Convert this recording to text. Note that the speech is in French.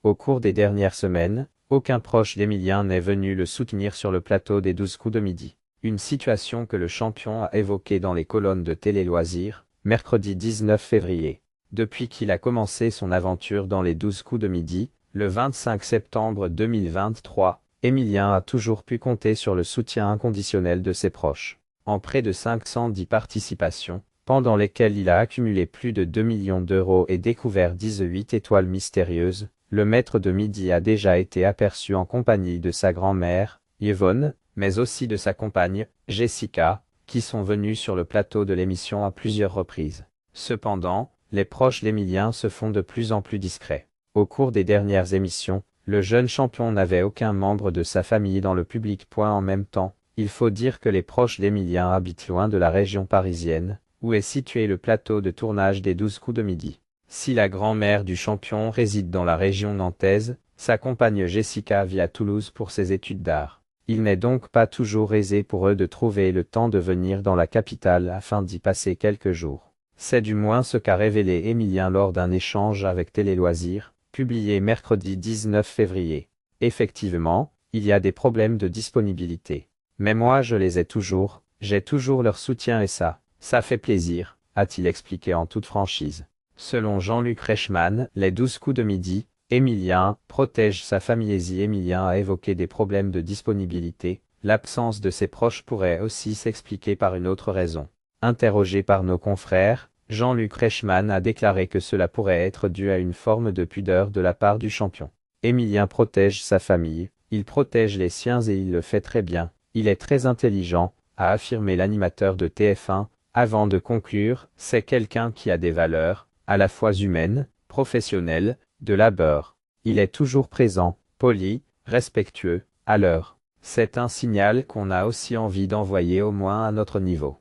Au cours des dernières semaines, aucun proche d'Emilien n'est venu le soutenir sur le plateau des 12 coups de midi. Une situation que le champion a évoquée dans les colonnes de Télé Loisirs, mercredi 19 février. Depuis qu'il a commencé son aventure dans les 12 coups de midi, le 25 septembre 2023, Emilien a toujours pu compter sur le soutien inconditionnel de ses proches. En près de 510 participations, pendant lesquelles il a accumulé plus de 2 millions d'euros et découvert 18 étoiles mystérieuses, le maître de midi a déjà été aperçu en compagnie de sa grand-mère, Yvonne, mais aussi de sa compagne, Jessica, qui sont venus sur le plateau de l'émission à plusieurs reprises. Cependant, les proches d'Emilien se font de plus en plus discrets. Au cours des dernières émissions, le jeune champion n'avait aucun membre de sa famille dans le public. En même temps, il faut dire que les proches d'Emilien habitent loin de la région parisienne, où est situé le plateau de tournage des 12 coups de midi. Si la grand-mère du champion réside dans la région nantaise, sa compagne Jessica vit à Toulouse pour ses études d'art. Il n'est donc pas toujours aisé pour eux de trouver le temps de venir dans la capitale afin d'y passer quelques jours. C'est du moins ce qu'a révélé Emilien lors d'un échange avec Télé Loisirs, publié mercredi 19 février. Effectivement, il y a des problèmes de disponibilité. Mais moi je les ai toujours, j'ai toujours leur soutien et ça fait plaisir, a-t-il expliqué en toute franchise. Selon Jean-Luc Reichmann, les 12 coups de midi, Emilien protège sa famille. Emilien a évoqué des problèmes de disponibilité. L'absence de ses proches pourrait aussi s'expliquer par une autre raison. Interrogé par nos confrères, Jean-Luc Reichmann a déclaré que cela pourrait être dû à une forme de pudeur de la part du champion. Emilien protège sa famille, il protège les siens et il le fait très bien, il est très intelligent, a affirmé l'animateur de TF1, avant de conclure, c'est quelqu'un qui a des valeurs, à la fois humaines, professionnelles, de labeur. Il est toujours présent, poli, respectueux, à l'heure. C'est un signal qu'on a aussi envie d'envoyer au moins à notre niveau.